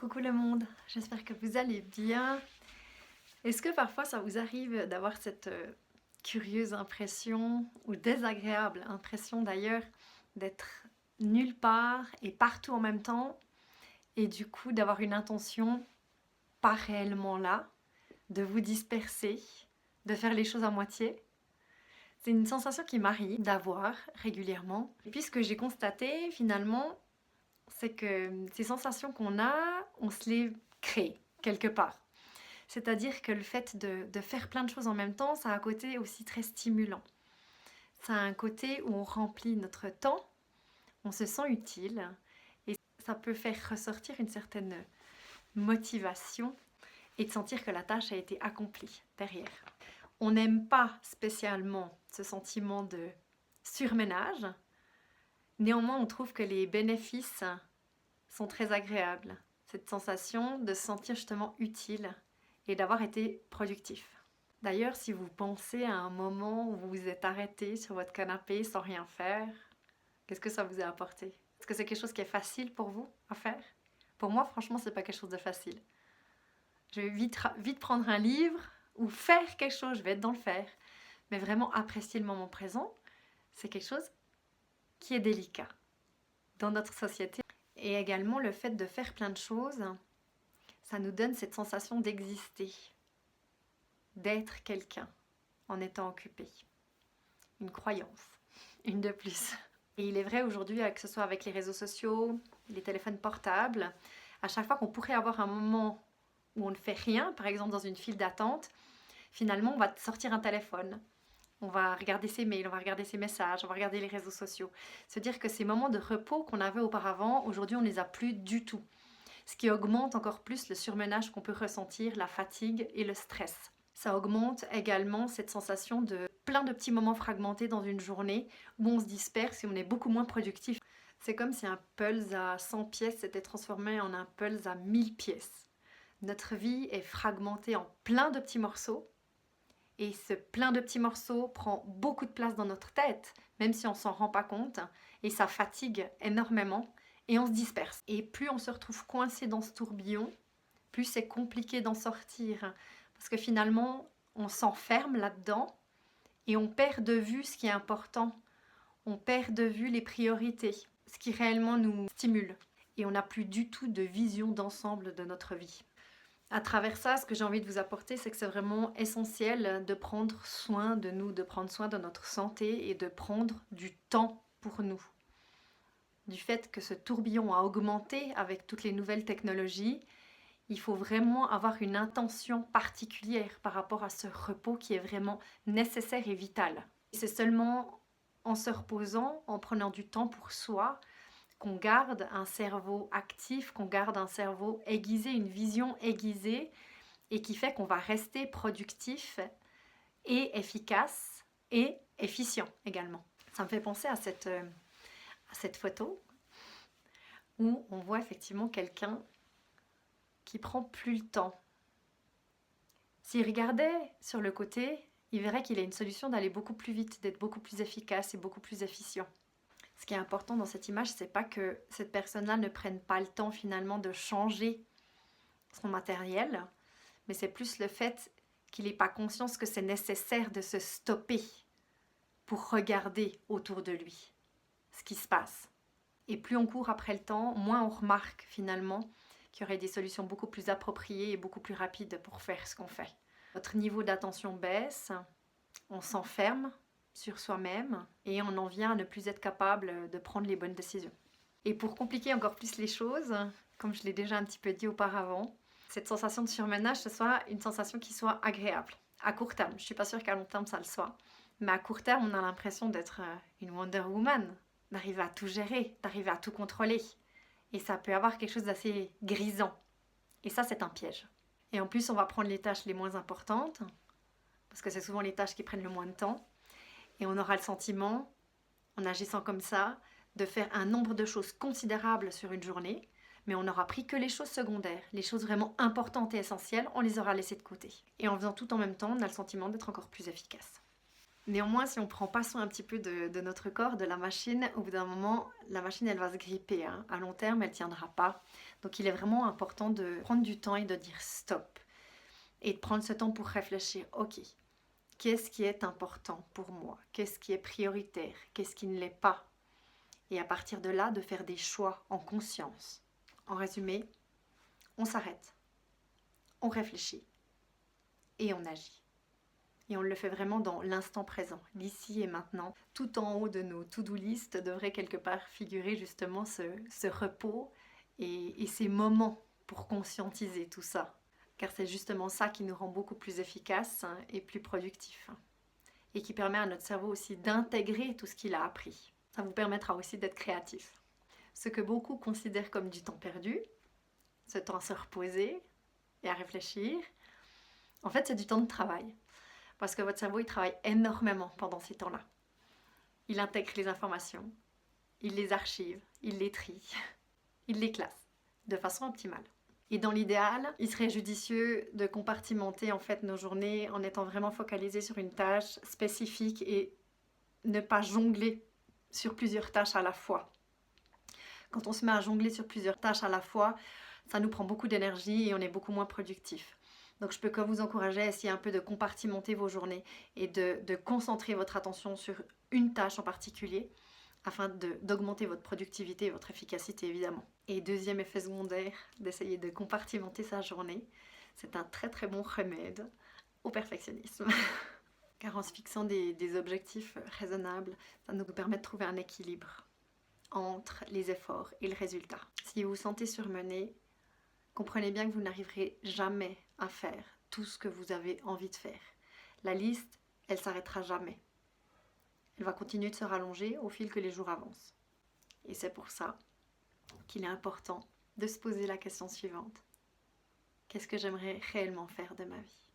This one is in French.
Coucou le monde, j'espère que vous allez bien. Est-ce que parfois ça vous arrive d'avoir cette curieuse impression, ou désagréable impression d'ailleurs, d'être nulle part et partout en même temps, et du coup d'avoir une intention pas réellement là, de vous disperser, de faire les choses à moitié? C'est une sensation qui m'arrive d'avoir régulièrement. Et puis ce que j'ai constaté finalement, c'est que ces sensations qu'on a, on se les crée quelque part. C'est-à-dire que le fait de faire plein de choses en même temps, ça a un côté aussi très stimulant. Ça a un côté où on remplit notre temps, on se sent utile, et ça peut faire ressortir une certaine motivation et de sentir que la tâche a été accomplie derrière. On n'aime pas spécialement ce sentiment de surménage, néanmoins on trouve que les bénéfices sont très agréables. Cette sensation de se sentir justement utile et d'avoir été productif. D'ailleurs, si vous pensez à un moment où vous vous êtes arrêté sur votre canapé sans rien faire, qu'est-ce que ça vous a apporté? Est-ce que c'est quelque chose qui est facile pour vous à faire? Pour moi, franchement, c'est pas quelque chose de facile. Je vais vite prendre un livre ou faire quelque chose, je vais être dans le faire. Mais vraiment apprécier le moment présent, c'est quelque chose qui est délicat dans notre société. Et également le fait de faire plein de choses, ça nous donne cette sensation d'exister, d'être quelqu'un en étant occupé. Une croyance, une de plus. Et il est vrai aujourd'hui, que ce soit avec les réseaux sociaux, les téléphones portables, à chaque fois qu'on pourrait avoir un moment où on ne fait rien, par exemple dans une file d'attente, finalement on va sortir un téléphone, on va regarder ses mails, on va regarder ses messages, on va regarder les réseaux sociaux. Se dire que ces moments de repos qu'on avait auparavant, aujourd'hui on ne les a plus du tout. Ce qui augmente encore plus le surmenage qu'on peut ressentir, la fatigue et le stress. Ça augmente également cette sensation de plein de petits moments fragmentés dans une journée où on se disperse et on est beaucoup moins productif. C'est comme si un pulse à 100 pièces s'était transformé en un pulse à 1000 pièces. Notre vie est fragmentée en plein de petits morceaux et ce plein de petits morceaux prend beaucoup de place dans notre tête, même si on s'en rend pas compte, et ça fatigue énormément et on se disperse. Et plus on se retrouve coincé dans ce tourbillon, plus c'est compliqué d'en sortir. Parce que finalement, on s'enferme là-dedans et on perd de vue ce qui est important. On perd de vue les priorités, ce qui réellement nous stimule. Et on n'a plus du tout de vision d'ensemble de notre vie. À travers ça, ce que j'ai envie de vous apporter, c'est que c'est vraiment essentiel de prendre soin de nous, de prendre soin de notre santé et de prendre du temps pour nous. Du fait que ce tourbillon a augmenté avec toutes les nouvelles technologies, il faut vraiment avoir une intention particulière par rapport à ce repos qui est vraiment nécessaire et vital. C'est seulement en se reposant, en prenant du temps pour soi, qu'on garde un cerveau actif, qu'on garde un cerveau aiguisé, une vision aiguisée, et qui fait qu'on va rester productif et efficace et efficient également. Ça me fait penser à cette photo où on voit effectivement quelqu'un qui prend plus le temps. S'il regardait sur le côté, il verrait qu'il a une solution d'aller beaucoup plus vite, d'être beaucoup plus efficace et beaucoup plus efficient. Ce qui est important dans cette image, c'est pas que cette personne-là ne prenne pas le temps finalement de changer son matériel, mais c'est plus le fait qu'il n'ait pas conscience que c'est nécessaire de se stopper pour regarder autour de lui ce qui se passe. Et plus on court après le temps, moins on remarque finalement qu'il y aurait des solutions beaucoup plus appropriées et beaucoup plus rapides pour faire ce qu'on fait. Notre niveau d'attention baisse, on s'enferme sur soi-même et on en vient à ne plus être capable de prendre les bonnes décisions. Et pour compliquer encore plus les choses, comme je l'ai déjà un petit peu dit auparavant, cette sensation de surmenage, ce soit une sensation qui soit agréable. À court terme, je ne suis pas sûre qu'à long terme ça le soit, mais à court terme on a l'impression d'être une Wonder Woman, d'arriver à tout gérer, d'arriver à tout contrôler. Et ça peut avoir quelque chose d'assez grisant. Et ça, c'est un piège. Et en plus, on va prendre les tâches les moins importantes, parce que c'est souvent les tâches qui prennent le moins de temps. Et on aura le sentiment, en agissant comme ça, de faire un nombre de choses considérables sur une journée, mais on n'aura pris que les choses secondaires. Les choses vraiment importantes et essentielles, on les aura laissées de côté. Et en faisant tout en même temps, on a le sentiment d'être encore plus efficace. Néanmoins, si on prend pas soin un petit peu de notre corps, de la machine, au bout d'un moment, la machine, elle va se gripper. À long terme, elle tiendra pas. Donc il est vraiment important de prendre du temps et de dire stop. Et de prendre ce temps pour réfléchir, ok, qu'est-ce qui est important pour moi? Qu'est-ce qui est prioritaire? Qu'est-ce qui ne l'est pas? Et à partir de là, de faire des choix en conscience. En résumé, on s'arrête, on réfléchit et on agit. Et on le fait vraiment dans l'instant présent, l'ici et maintenant. Tout en haut de nos to-do list devrait quelque part figurer justement ce repos et ces moments pour conscientiser tout ça. Car c'est justement ça qui nous rend beaucoup plus efficaces et plus productifs. Et qui permet à notre cerveau aussi d'intégrer tout ce qu'il a appris. Ça vous permettra aussi d'être créatif. Ce que beaucoup considèrent comme du temps perdu, ce temps à se reposer et à réfléchir, en fait c'est du temps de travail. Parce que votre cerveau il travaille énormément pendant ces temps-là. Il intègre les informations, il les archive, il les trie, il les classe de façon optimale. Et dans l'idéal, il serait judicieux de compartimenter en fait nos journées en étant vraiment focalisé sur une tâche spécifique et ne pas jongler sur plusieurs tâches à la fois. Quand on se met à jongler sur plusieurs tâches à la fois, ça nous prend beaucoup d'énergie et on est beaucoup moins productif. Donc je peux que vous encourager à essayer un peu de compartimenter vos journées et de concentrer votre attention sur une tâche en particulier afin d'augmenter votre productivité et votre efficacité évidemment. Et deuxième effet secondaire, d'essayer de compartimenter sa journée, c'est un très très bon remède au perfectionnisme. Car en se fixant des objectifs raisonnables, ça nous permet de trouver un équilibre entre les efforts et le résultat. Si vous vous sentez surmené, comprenez bien que vous n'arriverez jamais à faire tout ce que vous avez envie de faire. La liste, elle s'arrêtera jamais. Elle va continuer de se rallonger au fil que les jours avancent. Et c'est pour ça qu'il est important de se poser la question suivante. Qu'est-ce que j'aimerais réellement faire de ma vie ?